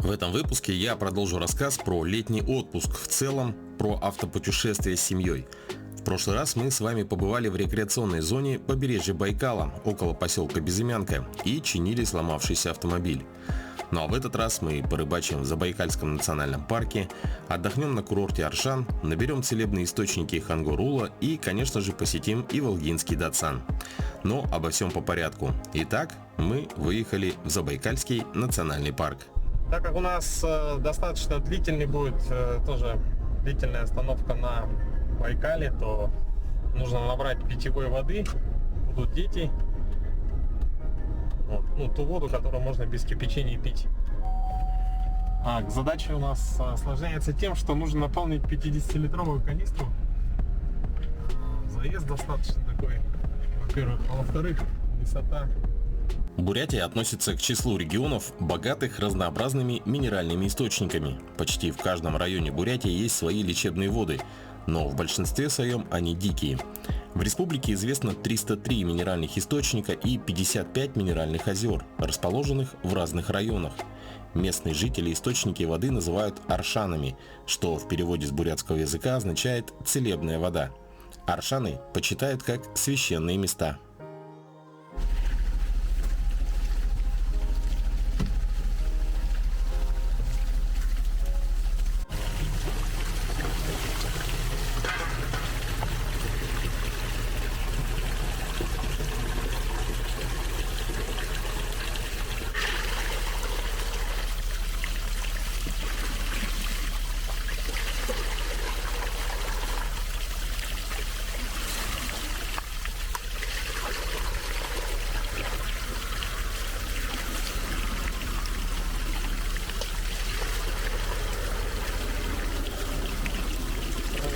В этом выпуске я продолжу рассказ про летний отпуск в целом, про автопутешествия с семьей. В прошлый раз мы с вами побывали в рекреационной зоне побережья Байкала, около поселка Безымянка, и чинили сломавшийся автомобиль. Ну а в этот раз мы порыбачим в Забайкальском национальном парке, отдохнем на курорте Аршан, наберем целебные источники Хангорула и, конечно же, посетим и Волгинский Датсан. Но обо всем по порядку. Итак, мы выехали в Забайкальский национальный парк. Так как у нас достаточно длительный будет, тоже длительная остановка на Байкале, то нужно набрать питьевой воды, будут дети. Вот, ту воду, которую можно без кипячения пить. Задача у нас осложняется тем, что нужно наполнить 50-литровую канистру. Заезд достаточно такой, во-первых, а во-вторых, высота. Бурятия относится к числу регионов, богатых разнообразными минеральными источниками. Почти в каждом районе Бурятии есть свои лечебные воды, но в большинстве своем они дикие. В республике известно 303 минеральных источника и 55 минеральных озер, расположенных в разных районах. Местные жители источники воды называют аршанами, что в переводе с бурятского языка означает «целебная вода». Аршаны почитают как священные места.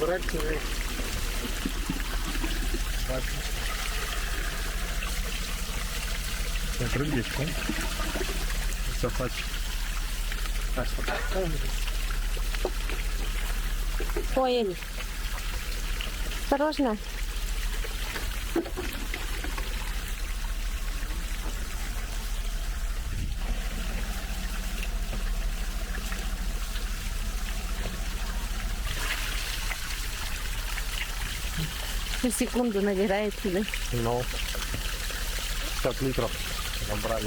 Брать рыбечку. Все, хватит. Ой, осторожно. На секунду набирается, да? Ну, 50 литров набрали.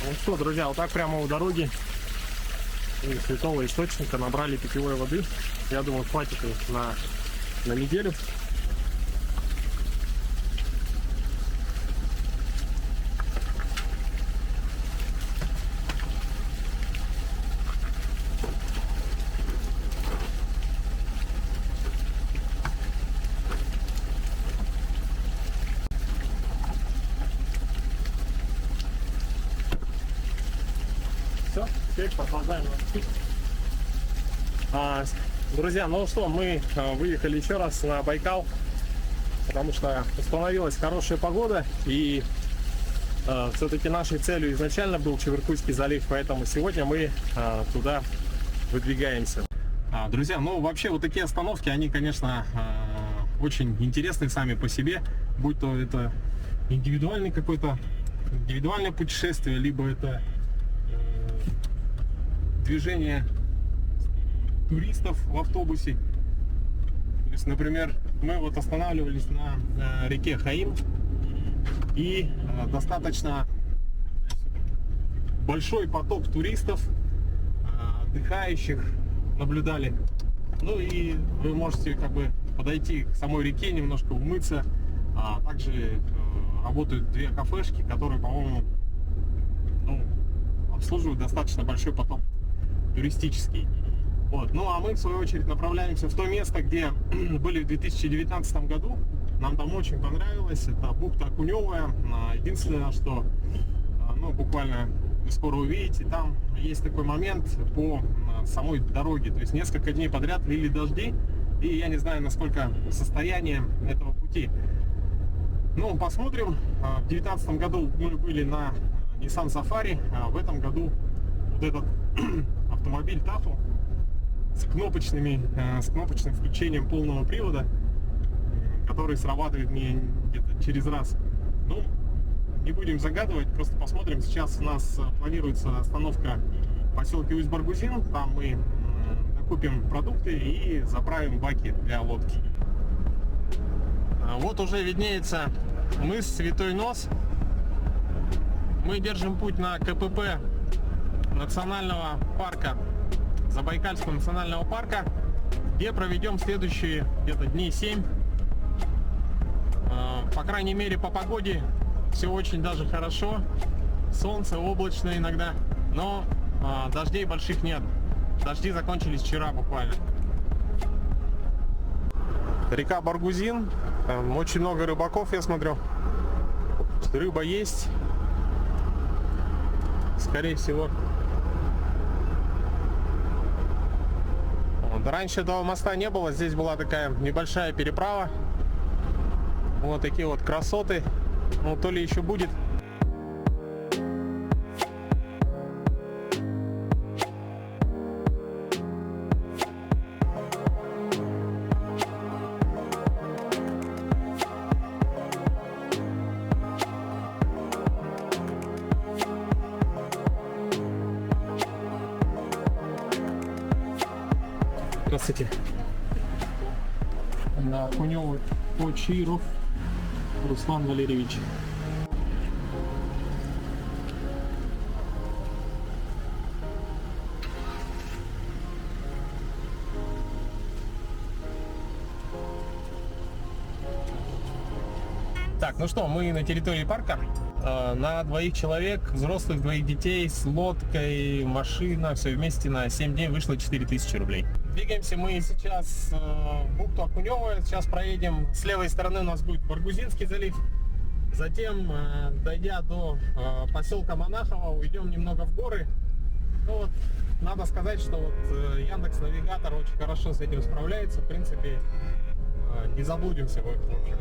Ну что, друзья, вот так прямо у дороги из святого источника набрали питьевой воды. Я думаю, хватит на неделю. Теперь продолжаем. Друзья, ну что, мы выехали еще раз на Байкал, потому что установилась хорошая погода, и все-таки нашей целью изначально был Чебаркульский залив, поэтому сегодня мы туда выдвигаемся. Друзья, ну вообще вот такие остановки, они, конечно, очень интересны сами по себе, будь то это индивидуальное путешествие, либо это движение туристов в автобусе. То есть, например, мы вот останавливались на реке Хаим, и достаточно большой поток туристов, отдыхающих наблюдали. Ну и вы можете как бы подойти к самой реке, немножко умыться. Также работают две кафешки, которые, по-моему, обслуживают достаточно большой поток туристический. Вот. Ну а мы в свою очередь направляемся в то место, где были в 2019 году. Нам там очень понравилось. Это бухта Окуневая. Единственное, что буквально вы скоро увидите, там есть такой момент по самой дороге. То есть несколько дней подряд лили дожди, и я не знаю, насколько состояние этого пути. Ну, посмотрим. В 2019 году мы были на Nissan Safari, а в этом году вот этот автомобиль Tahoe с кнопочным включением полного привода, который срабатывает мне где-то через раз. Ну, не будем загадывать, просто посмотрим. Сейчас у нас планируется остановка в поселке Усть-Баргузин. Там мы купим продукты и заправим баки для лодки. Вот уже виднеется мыс Святой Нос. Мы держим путь на КПП национального парка, Забайкальского национального парка, где проведем следующие где-то дней 7. По крайней мере, по погоде все очень даже хорошо. Солнце, облачно иногда, но дождей больших нет. Дожди закончились вчера буквально. Река Баргузин. Там очень много рыбаков, я смотрю. Рыба есть. Скорее всего. Вот. Раньше этого моста не было. Здесь была такая небольшая переправа. Вот такие вот красоты. Ну, то ли еще будет. Здравствуйте. На Окунёва Почиров Руслан Валерьевич. Так, ну что, мы на территории парка. На двоих человек, взрослых, двоих детей, с лодкой, машина, все вместе на 7 дней вышло 4000 рублей. Двигаемся мы сейчас в бухту Окунёва. Сейчас проедем. С левой стороны у нас будет Баргузинский залив. Затем, дойдя до поселка Монахово, уйдем немного в горы. Ну, вот, надо сказать, что вот Яндекс.Навигатор очень хорошо с этим справляется. В принципе, не заблудимся в общем.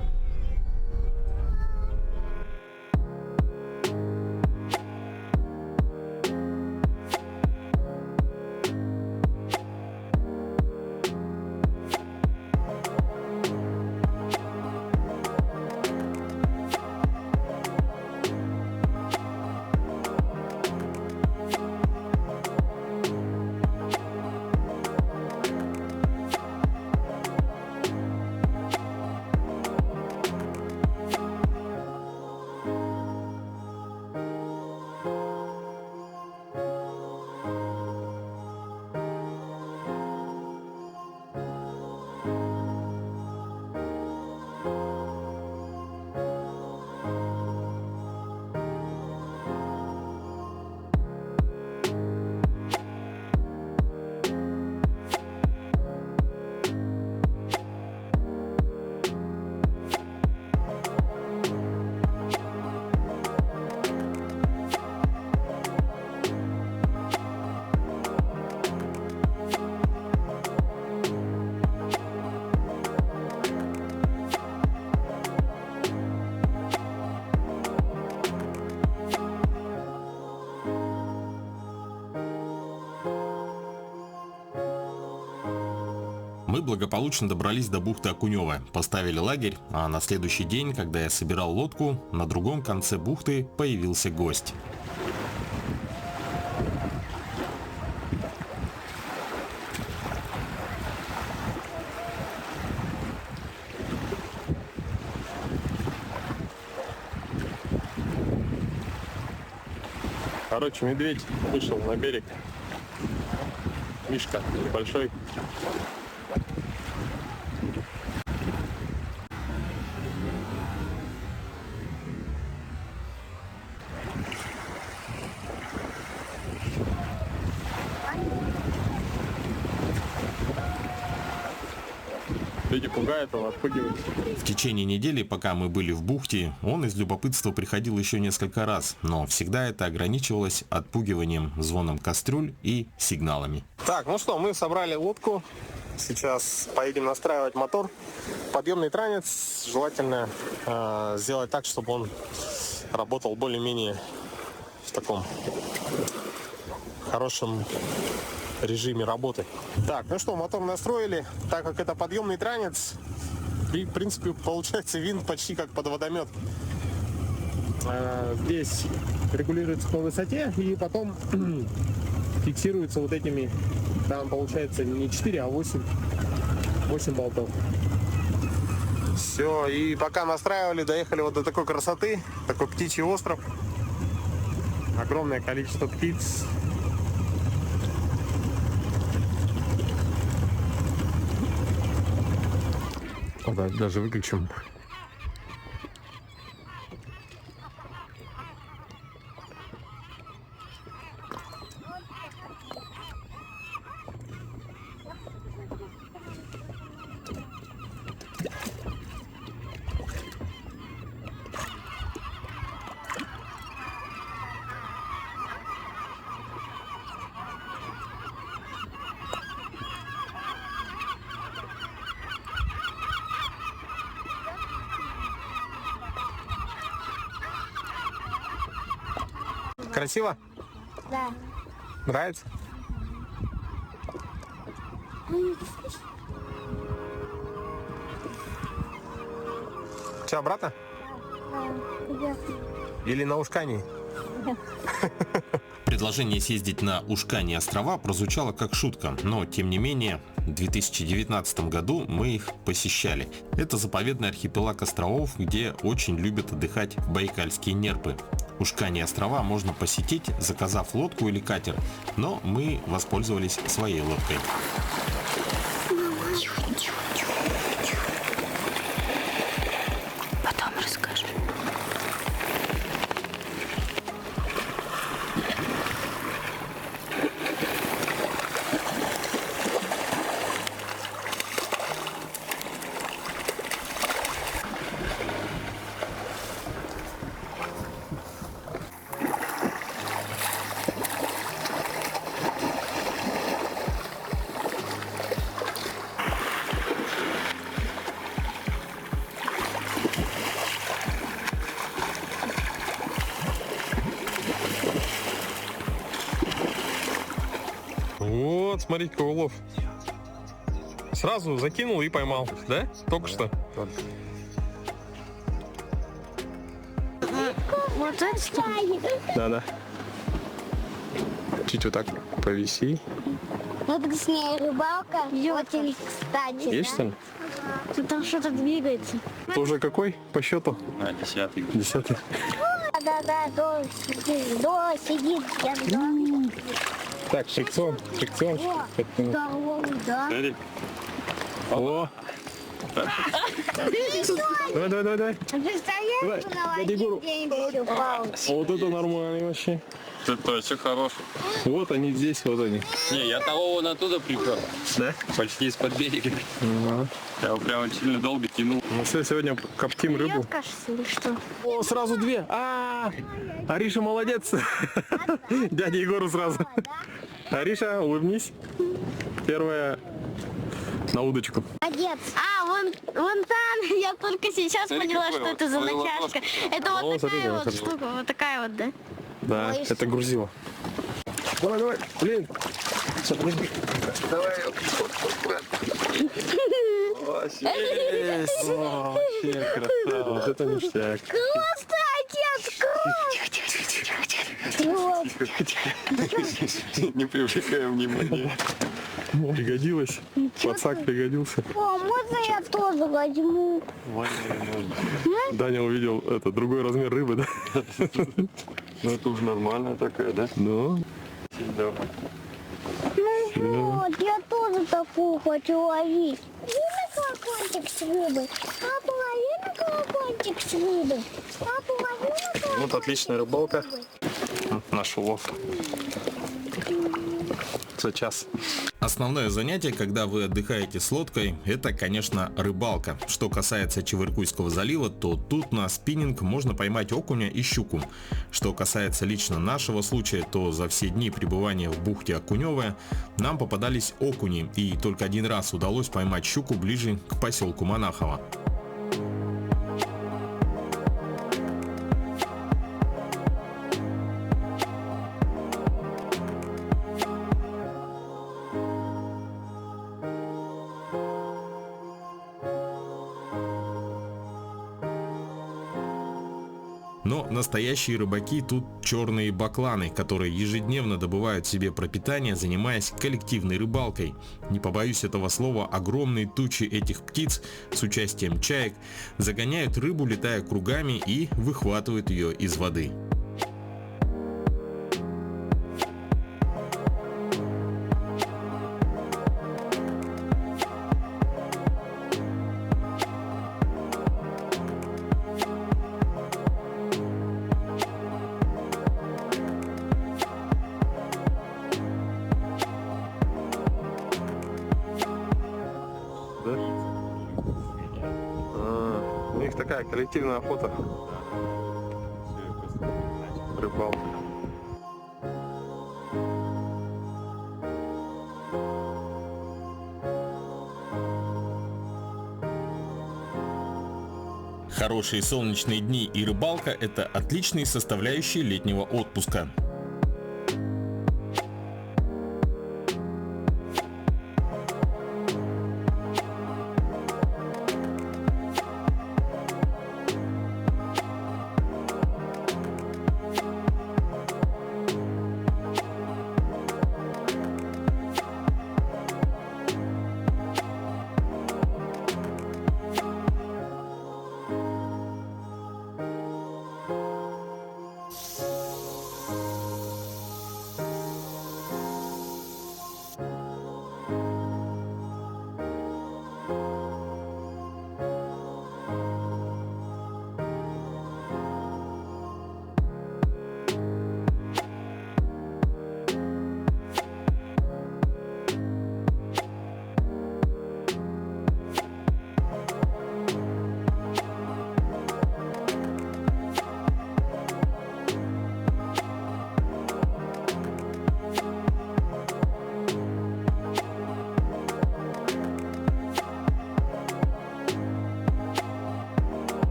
Мы благополучно добрались до бухты Окунёва, поставили лагерь, а на следующий день, когда я собирал лодку, на другом конце бухты появился гость. Короче, медведь вышел на берег. Мишка большой. Люди пугают, он отпугивает. В течение недели, пока мы были в бухте, он из любопытства приходил еще несколько раз, но всегда это ограничивалось отпугиванием, звоном кастрюль и сигналами. Так, ну что, мы собрали лодку. Сейчас поедем настраивать мотор. Подъемный транец желательно сделать так, чтобы он работал более-менее в таком хорошем режиме работы. Так, ну что, мотор настроили. Так как это подъемный транец, и, в принципе, получается винт почти как под водомет. Здесь регулируется по высоте и потом фиксируется вот этими, там получается не 4, а 8 болтов. Все, и пока настраивали, доехали вот до такой красоты, такой птичий остров. Огромное количество птиц. Даже выключим. Красиво? Да. Нравится? Че, обратно? Или на Ушкани? Предложение съездить на Ушкани острова прозвучало как шутка, но тем не менее в 2019 году мы их посещали. Это заповедный архипелаг островов, где очень любят отдыхать байкальские нерпы. Ушкани острова можно посетить, заказав лодку или катер, но мы воспользовались своей лодкой. Потом расскажу. Вот, смотрите, какой улов. Сразу закинул и поймал, да? Только что. Вот это что? Да. Чуть вот так повиси. Вот с ней рыбалка очень кстати. Есть что ли? Тут там что-то двигается. Это уже какой по счету? 10-й. 10-й. Да, до сидит. Я Так, фрикцион. здоровый, да. Смотри. О! Давай. Представляешь, на дядя Гуру. день еще пал. Вот это нормально вообще. Ты точно хорош. Вот они здесь, вот они. Не, я того вон оттуда припер. Да? Почти из-под берега. Я его прям сильно долго тянул. Ну все, сегодня коптим рыбу. Кажется, или что? О, сразу две. Ариша молодец. Дядя Егору сразу. Ариша, улыбнись. Первая на удочку. Молодец. Вон там, я только сейчас Смотри, поняла, какой что вот, это за смотри, натяжка. ладошка. Это О, вот смотри, такая да, вот смотри. штука, вот такая вот, да? Да, Ой, это грузило. Давай, блин. Есть. Вообще красава. Вот это ништяк. Не привлекаем внимания. Пригодилось. Подсак пригодился. О, можно я тоже возьму? Даня увидел это другой размер рыбы, да? Ну это уже нормальная такая, да? Ну, Да. Ну вот, я тоже такую хочу ловить. Видно колокольчик с рыбой? Папа, лови на колокольчик с рыбой. Папа, лови на колокольчик. вот отличная рыбалка. Наш улов. За час. Основное занятие, когда вы отдыхаете с лодкой, это, конечно, рыбалка. Что касается Чевыркуйского залива, то тут на спиннинг можно поймать окуня и щуку. Что касается лично нашего случая, то за все дни пребывания в бухте Окуневая нам попадались окуни, и только один раз удалось поймать щуку ближе к поселку Монахово. Но настоящие рыбаки тут черные бакланы, которые ежедневно добывают себе пропитание, занимаясь коллективной рыбалкой. Не побоюсь этого слова, огромные тучи этих птиц с участием чаек загоняют рыбу, летая кругами, и выхватывают ее из воды. У них такая коллективная охота. Рыбалка. Хорошие солнечные дни и рыбалка – это отличные составляющие летнего отпуска.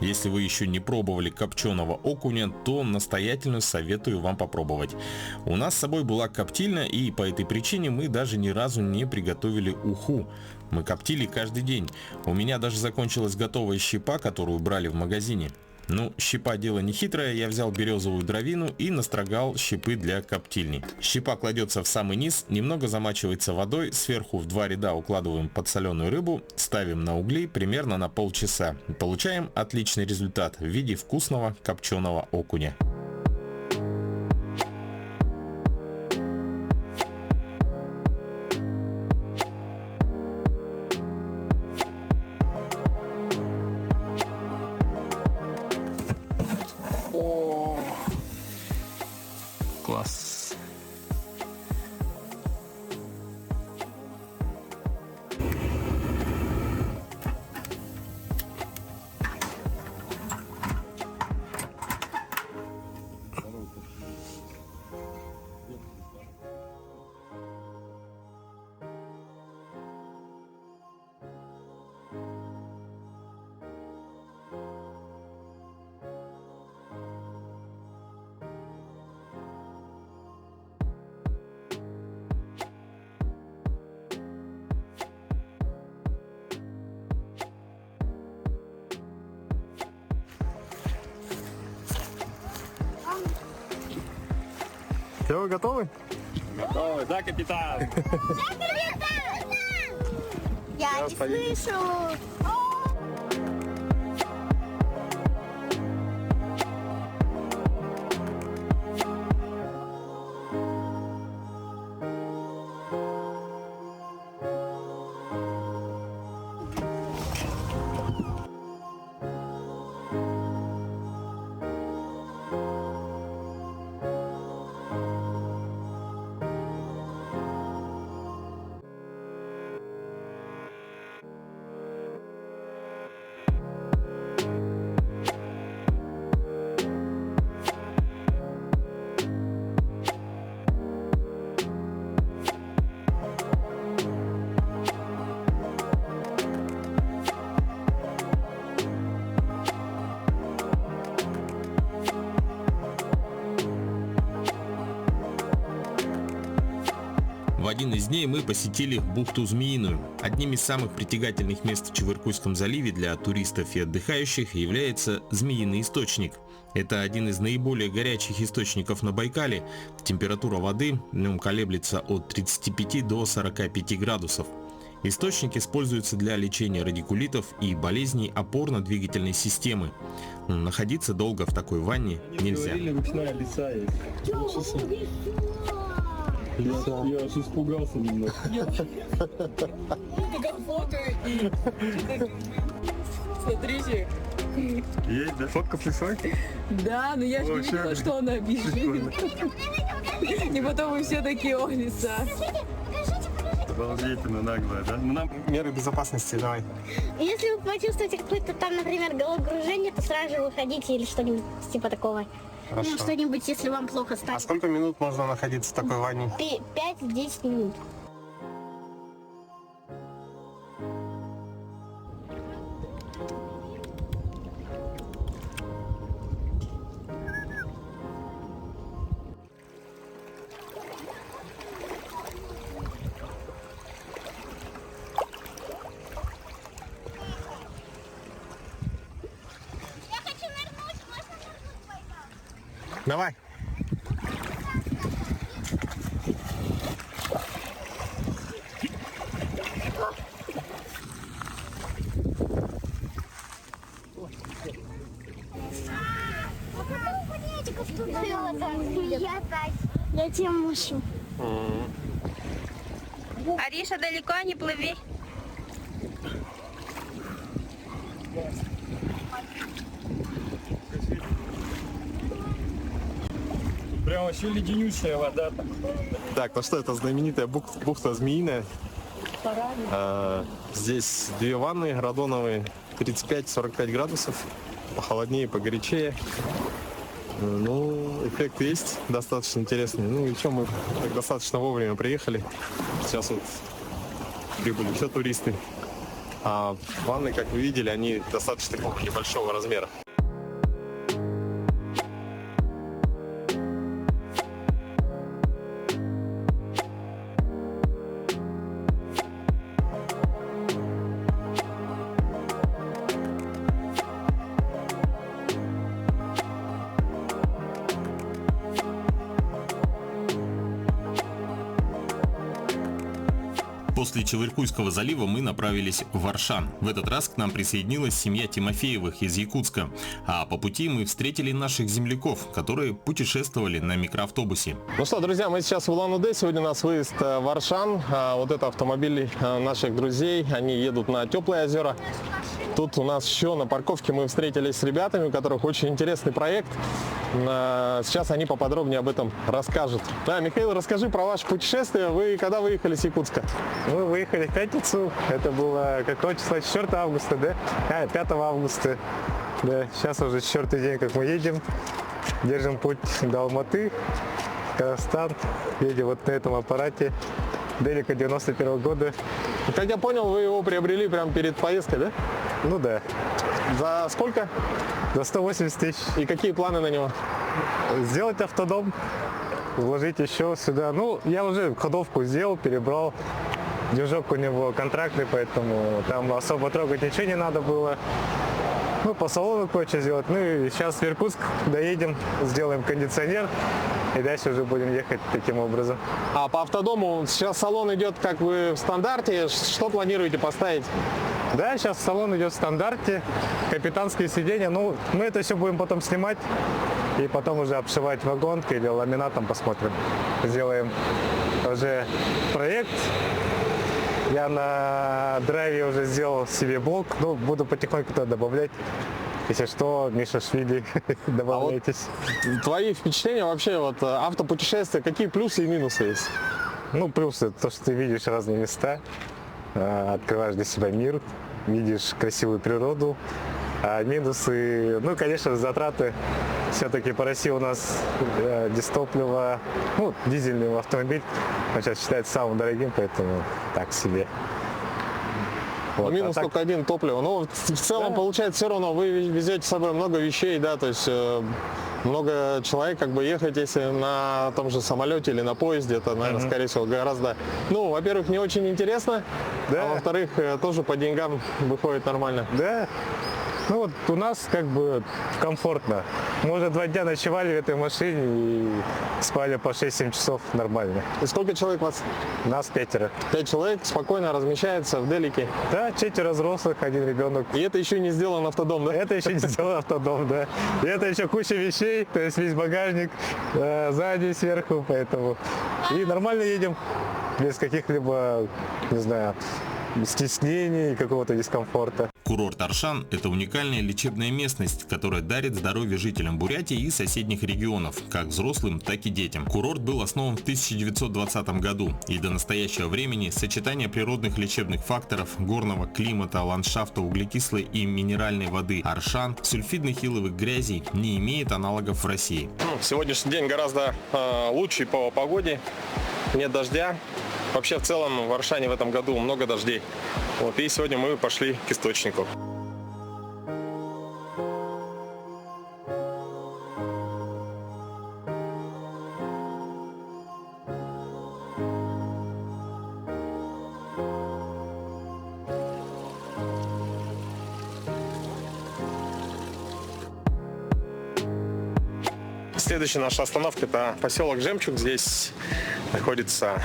Если вы еще не пробовали копченого окуня, то настоятельно советую вам попробовать. У нас с собой была коптильня, и по этой причине мы даже ни разу не приготовили уху. Мы коптили каждый день. У меня даже закончилась готовая щепа, которую брали в магазине. Ну, щепа дело не хитрое, я взял березовую дровину и настрогал щепы для коптильни. Щепа кладется в самый низ, немного замачивается водой, сверху в 2 ряда укладываем подсоленую рыбу, ставим на угли примерно на полчаса. Получаем отличный результат в виде вкусного копченого окуня. Класс. Все, вы готовы? Готовы, да, капитан? Я не слышу. один из дней мы посетили бухту Змеиную. Одним из самых притягательных мест в Чебаркульском заливе для туристов и отдыхающих является Змеиный источник. Это один из наиболее горячих источников на Байкале. Температура воды в нем колеблется от 35 до 45 градусов. Источник используется для лечения радикулитов и болезней опорно-двигательной системы. Но находиться долго в такой ванне нельзя. Ручная лиса есть. Я аж испугался немного. Смотрите. Есть, да? Фотка с лисой? Да, но я же не видела, что она бежит. И потом вы все такие, о, лиса. Обалдительно наглая, да? Ну, нам меры безопасности давай. Если вы почувствуете какое-то там, например, головокружение, то сразу же выходите или что-нибудь типа такого. Хорошо. Ну, что-нибудь, если вам плохо А станет. сколько минут можно находиться в такой ванне? 5-10 минут. Давай. Я тебя мушу. Ариша, далеко не плыви. Прям вообще леденючая вода. Так, ну что, это знаменитая бухта Змеиная. Здесь две ванны радоновые, 35-45 градусов, похолоднее, погорячее. Ну, эффект есть, достаточно интересный. Ну и что, мы так достаточно вовремя приехали. Сейчас вот прибыли все туристы. А ванны, как вы видели, они достаточно такого небольшого размера. После Чебаркульского залива мы направились в Варшан. В этот раз к нам присоединилась семья Тимофеевых из Якутска. А по пути мы встретили наших земляков, которые путешествовали на микроавтобусе. Ну что, друзья, мы сейчас в Улан-Удэ. Сегодня у нас выезд в Варшан. Вот это автомобили наших друзей. Они едут на теплые озера. Тут у нас еще на парковке мы встретились с ребятами, у которых очень интересный проект. Сейчас они поподробнее об этом расскажут. Да, Михаил, расскажи про ваше путешествие. Вы когда выехали с Якутска? Мы выехали в пятницу. Это было какое число? 4 августа, да? 5 августа. Да, сейчас уже 4-й день, как мы едем. Держим путь до Алматы, Казахстан. Едем вот на этом аппарате. Делика 91 года. Как я понял, вы его приобрели прямо перед поездкой, да? Ну да. За сколько? За 180 тысяч. И какие планы на него? Сделать автодом, вложить еще сюда. Ну, я уже ходовку сделал, перебрал. Движок у него контрактный, поэтому там особо трогать ничего не надо было. Ну, по салону кое-что сделать. Ну и сейчас в Иркутск доедем, сделаем кондиционер. И дальше уже будем ехать таким образом. А по автодому сейчас салон идет как вы в стандарте. Что планируете поставить? Да, сейчас салон идет в стандарте. Капитанские сиденья. Ну, мы это все будем потом снимать. И потом уже обшивать вагонкой или ламинатом, посмотрим. Сделаем уже проект. Я на драйве уже сделал себе блок. Ну, буду потихоньку туда добавлять. Если что, Миша Швили, добавляйтесь. Твои впечатления вообще, вот автопутешествия, какие плюсы и минусы есть? Ну, плюсы, то, что ты видишь разные места, открываешь для себя мир, видишь красивую природу. А минусы, ну, конечно, затраты. Все-таки по России у нас дизтопливо, ну, дизельный автомобиль, он сейчас считается самым дорогим, поэтому так себе. Вот. Минус А так- только один топливо. Но в целом, Да. получается, все равно вы везете с собой много вещей, да, то есть много человек, как бы ехать, если на том же самолете или на поезде, это, наверное, скорее всего, гораздо, ну, во-первых, не очень интересно, Да. а во-вторых, тоже по деньгам выходит нормально. Да. Ну вот у нас как бы комфортно. Мы уже 2 дня ночевали в этой машине и спали по 6-7 часов нормально. И сколько человек у вас? Нас 5. 5 человек спокойно размещается в Делике. Да, 4 взрослых, 1 ребенок. И это еще не сделан автодом, да? Это еще не сделал автодом, да. И это еще куча вещей, то есть весь багажник сзади, сверху, поэтому. И нормально едем, без каких-либо, не знаю, стеснений, какого-то дискомфорта. Курорт Аршан – это уникальная лечебная местность, которая дарит здоровье жителям Бурятии и соседних регионов, как взрослым, так и детям. Курорт был основан в 1920 году, и до настоящего времени сочетание природных лечебных факторов, горного климата, ландшафта, углекислой и минеральной воды Аршан, сульфидных иловых грязей не имеет аналогов в России. Сегодняшний день гораздо лучший по погоде, нет дождя. Вообще в целом в Аршане в этом году много дождей. Вот, и сегодня мы пошли к источнику. Следующая наша остановка — это поселок Жемчуг. Здесь находится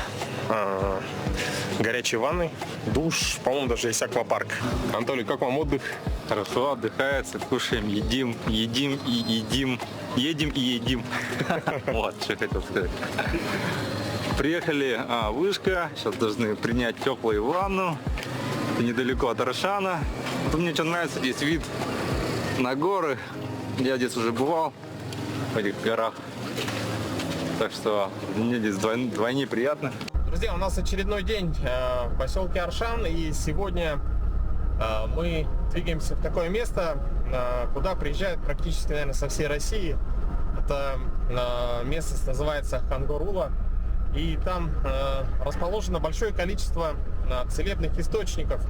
горячие ванны, душ, по-моему, даже есть аквапарк. Анатолий, как вам отдых? Хорошо, отдыхается, кушаем, едим и едим. Едем и едим. Вот, что хотел сказать. Приехали, вышка, сейчас должны принять теплую ванну. Это недалеко от Аршана. Тут мне что нравится, здесь вид на горы. Я здесь уже бывал, в этих горах. Так что мне здесь вдвойне приятно. Друзья, у нас очередной день в поселке Аршан, и сегодня мы двигаемся в такое место, куда приезжают практически, наверное, со всей России. Это местность называется Хангорула, и там расположено большое количество целебных источников.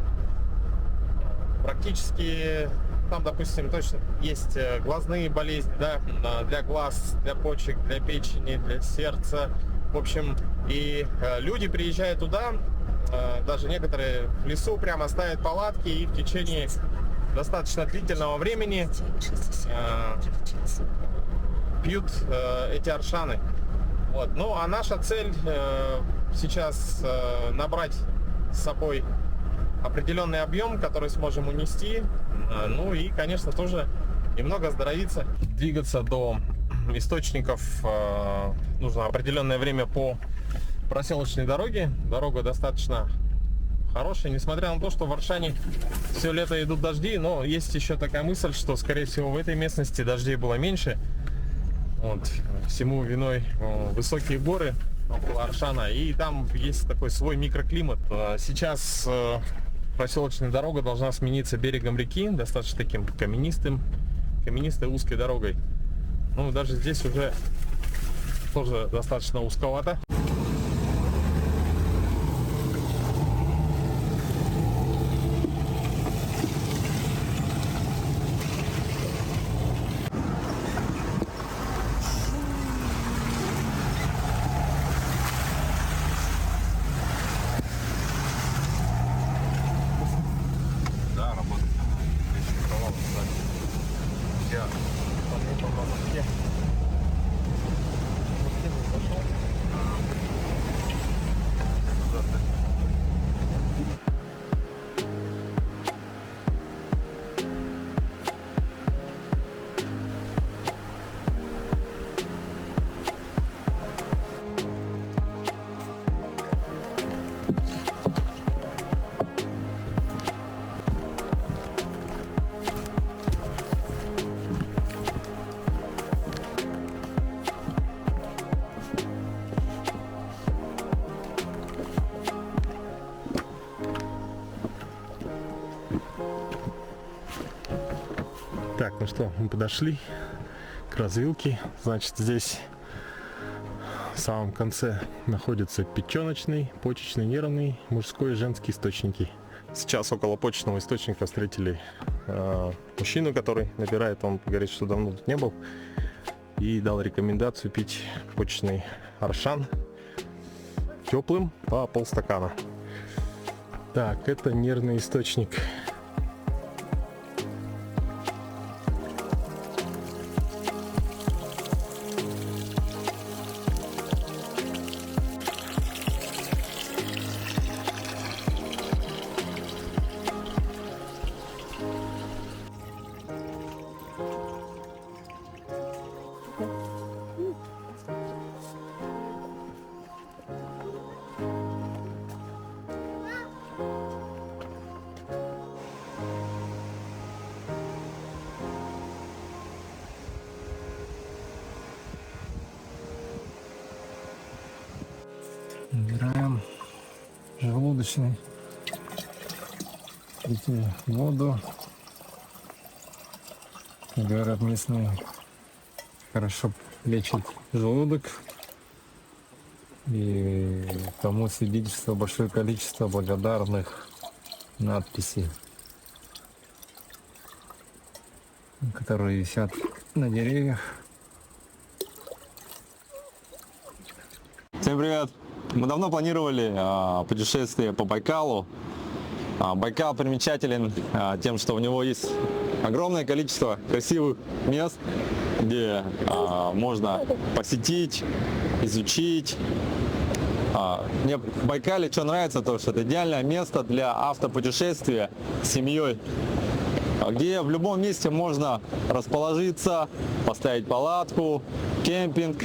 Практически там, допустим, точно есть глазные болезни, да, для глаз, для почек, для печени, для сердца. В общем, и люди приезжают туда, даже некоторые в лесу прямо ставят палатки и в течение достаточно длительного времени пьют эти аршаны. Вот. Ну, а наша цель сейчас набрать с собой определенный объем, который сможем унести, ну и, конечно, тоже немного оздоровиться. Двигаться до источников нужно определенное время по проселочной дороге. Дорога достаточно хорошая, несмотря на то, что в Аршане все лето идут дожди, но есть еще такая мысль, что, скорее всего, в этой местности дождей было меньше. Вот. Всему виной высокие горы около Аршана, и там есть такой свой микроклимат. Сейчас проселочная дорога должна смениться берегом реки, достаточно таким каменистой узкой дорогой. Ну, даже здесь уже тоже достаточно узковато. Так, ну что, мы подошли к развилке. Значит, здесь в самом конце находятся печеночный, почечный, нервный, мужской и женский источники. Сейчас около почечного источника встретили мужчину, который набирает. Он говорит, что давно тут не был. И дал рекомендацию пить почечный Аршан теплым по полстакана. Так, это нервный источник. Набираем желудочный, воду. Говорят, местные хорошо лечат желудок. И тому свидетельство большое количество благодарных надписей, которые висят на деревьях. Всем привет! Мы давно планировали путешествие по Байкалу. Байкал примечателен тем, что у него есть огромное количество красивых мест, где можно посетить, изучить. Мне в Байкале что нравится, то что это идеальное место для автопутешествия с семьей, где в любом месте можно расположиться, поставить палатку, кемпинг.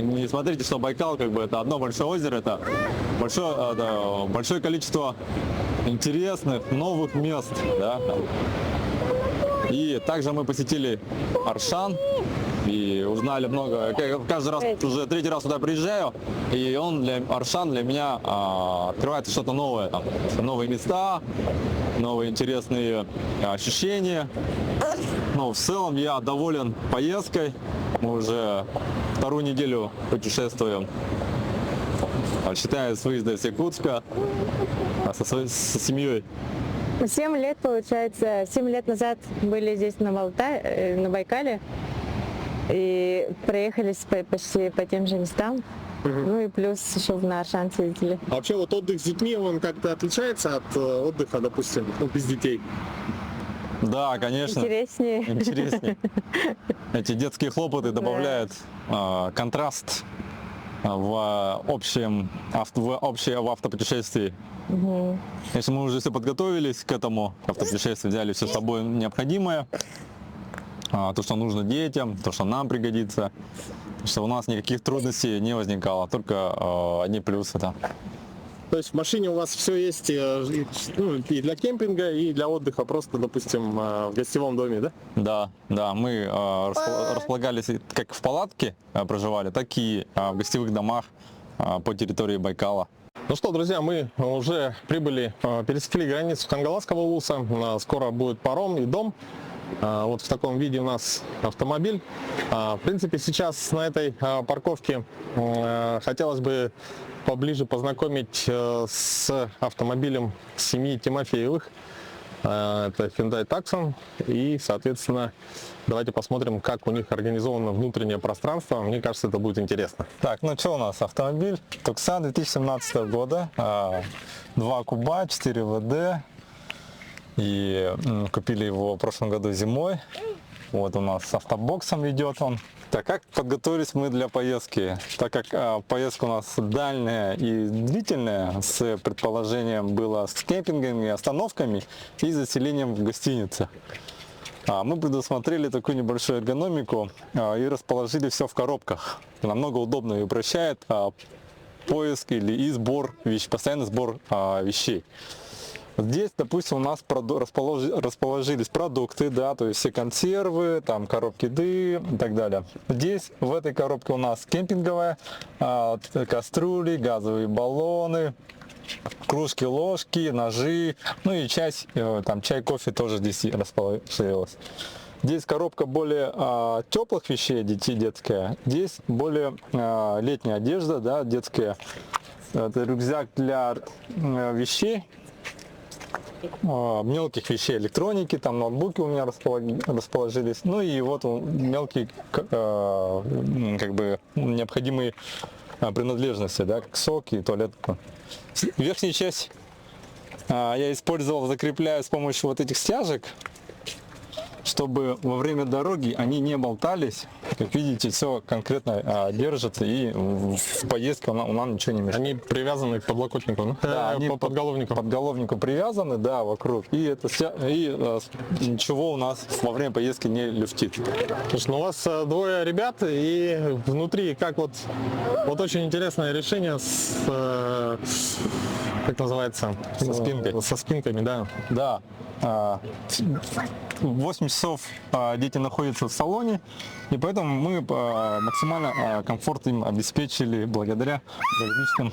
Не смотрите, что Байкал как бы это одно большое озеро, это большое количество интересных новых мест, да? И также мы посетили Аршан и узнали много. Каждый раз, уже третий раз сюда приезжаю, и Аршан для меня открывается что-то новое, там, новые места, новые интересные ощущения. Но в целом я доволен поездкой. Мы уже вторую неделю путешествуем, считая с выезда из Якутска со семьей. 7 лет, получается, 7 лет назад были здесь на Байкале и проехались почти по тем же местам. Ну и плюс еще на Аршан съездили. А вообще вот отдых с детьми, он как-то отличается от отдыха, допустим, без детей? Да, конечно. Интереснее. Эти детские хлопоты добавляют контраст в автопутешествии. Если мы уже все подготовились к этому автопутешествию, взяли все с собой необходимое, то, что нужно детям, то, что нам пригодится, что у нас никаких трудностей не возникало, только одни плюсы. Да. То есть в машине у вас все есть и для кемпинга, и для отдыха, просто, допустим, в гостевом доме, да? Да, мы располагались как в палатке проживали, так и в гостевых домах по территории Байкала. Ну что, друзья, мы уже прибыли, пересекли границу Хангаласского улуса, скоро будет паром и дом. Вот в таком виде у нас автомобиль. В принципе, сейчас на этой парковке хотелось бы поближе познакомить с автомобилем семьи Тимофеевых. Это Hyundai Tucson. И, соответственно, давайте посмотрим, как у них организовано внутреннее пространство. Мне кажется, это будет интересно. Так, ну что у нас? Автомобиль Tucson 2017 года. 2 куба, 4 ВД. И купили его в прошлом году зимой. Вот у нас с автобоксом идет он. Так как подготовились мы для поездки? Так как поездка у нас дальняя и длительная, с предположением было с кемпингами, остановками и заселением в гостинице. Мы предусмотрели такую небольшую эргономику и расположили все в коробках. Намного удобно и упрощает поиск и сбор постоянный сбор вещей. Здесь, допустим, у нас расположились продукты, да, то есть все консервы, там коробки еды и так далее. Здесь, в этой коробке у нас кемпинговая, кастрюли, газовые баллоны, кружки, ложки, ножи, ну и часть, там чай, кофе тоже здесь расположилась. Здесь коробка более теплых вещей детская, здесь более летняя одежда, да, детская. Это рюкзак для вещей, мелких вещей электроники, там ноутбуки у меня расположились, ну и вот мелкие как бы необходимые принадлежности, да, как сок и туалет. Верхнюю часть я использовал, закрепляю с помощью вот этих стяжек, чтобы во время дороги они не болтались. Как видите, все конкретно держится, и в поездке нам ничего не мешает. Они привязаны к подлокотнику, Да, они по подголовнику. подголовнику привязаны, да, вокруг. И ничего у нас во время поездки не люфтит. Слушай, ну у вас двое ребят, и внутри как вот очень интересное решение с, как называется? Со спинкой. Со спинками, да. Да. 8 часов дети находятся в салоне, и поэтому мы максимально комфорт им обеспечили благодаря различным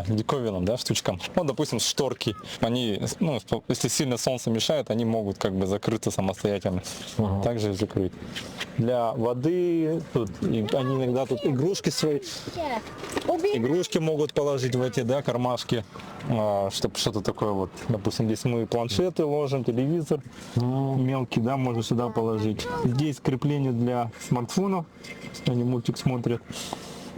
диковинным, да, штучкам. Вот, допустим, шторки. Они, ну, если сильно солнце мешает, они могут как бы закрыться самостоятельно. Также закрыть. Для воды тут, они иногда тут игрушки свои. Игрушки могут положить в эти, да, кармашки, чтобы что-то такое вот. Допустим, здесь мы планшеты ложим, телевизор мелкий, да, можно сюда положить. Здесь крепление для смартфонов, они мультик смотрят.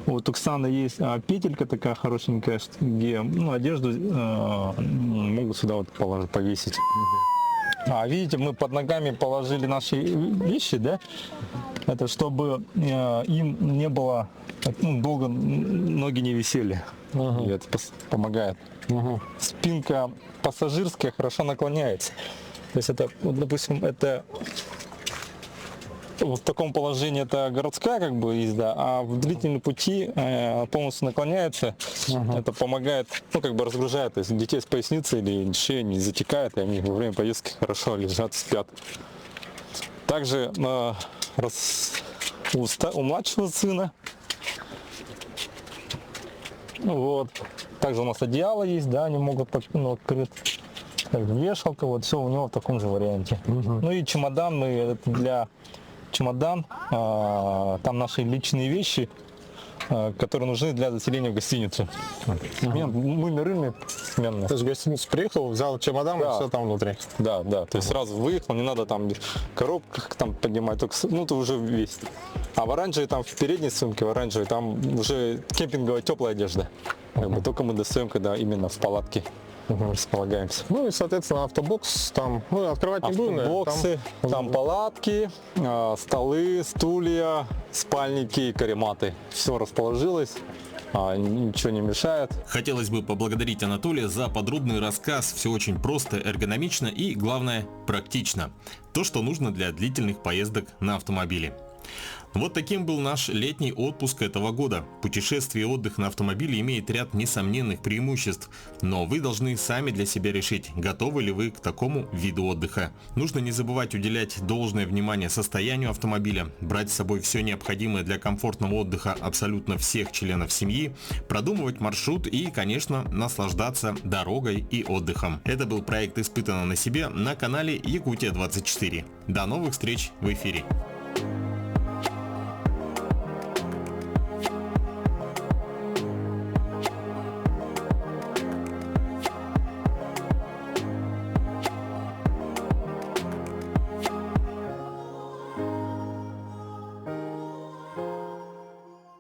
Вот у Оксаны есть петелька такая хорошенькая, где одежду могут сюда вот повесить. Видите, мы под ногами положили наши вещи, да? Это чтобы им не было, долго ноги не висели. И это помогает. Спинка пассажирская хорошо наклоняется. То есть это, вот, допустим, это в таком положении это городская как бы езда, а в длительном пути полностью наклоняется. Это помогает, как бы разгружает, то есть детей с поясницы или шея не затекает, и они во время поездки хорошо лежат, спят. Также у младшего сына, вот, также у нас одеяло есть, да, они могут открыть. Вешалка, вот все у него в таком же варианте. Ну и чемодан, там наши личные вещи, которые нужны для заселения в гостиницу. Мыльный сменный. Ты же в гостиницу приехал, взял чемодан, и все там внутри. Да, то есть сразу выехал, не надо там коробку там поднимать, только, ты уже весь. А в оранжевой, там в передней сумке, в оранжевой, там уже кемпинговая теплая одежда. Только мы достаем, когда именно в палатке располагаемся. Ну и, соответственно, автобокс там, открывать не будем. Автобоксы, там палатки, столы, стулья, спальники, карематы. Все расположилось, ничего не мешает. Хотелось бы поблагодарить Анатолия за подробный рассказ. Все очень просто, эргономично и, главное, практично. То, что нужно для длительных поездок на автомобиле. Вот таким был наш летний отпуск этого года. Путешествие и отдых на автомобиле имеет ряд несомненных преимуществ, но вы должны сами для себя решить, готовы ли вы к такому виду отдыха. Нужно не забывать уделять должное внимание состоянию автомобиля, брать с собой все необходимое для комфортного отдыха абсолютно всех членов семьи, продумывать маршрут и, конечно, наслаждаться дорогой и отдыхом. Это был проект «Испытано на себе» на канале Якутия 24. До новых встреч в эфире.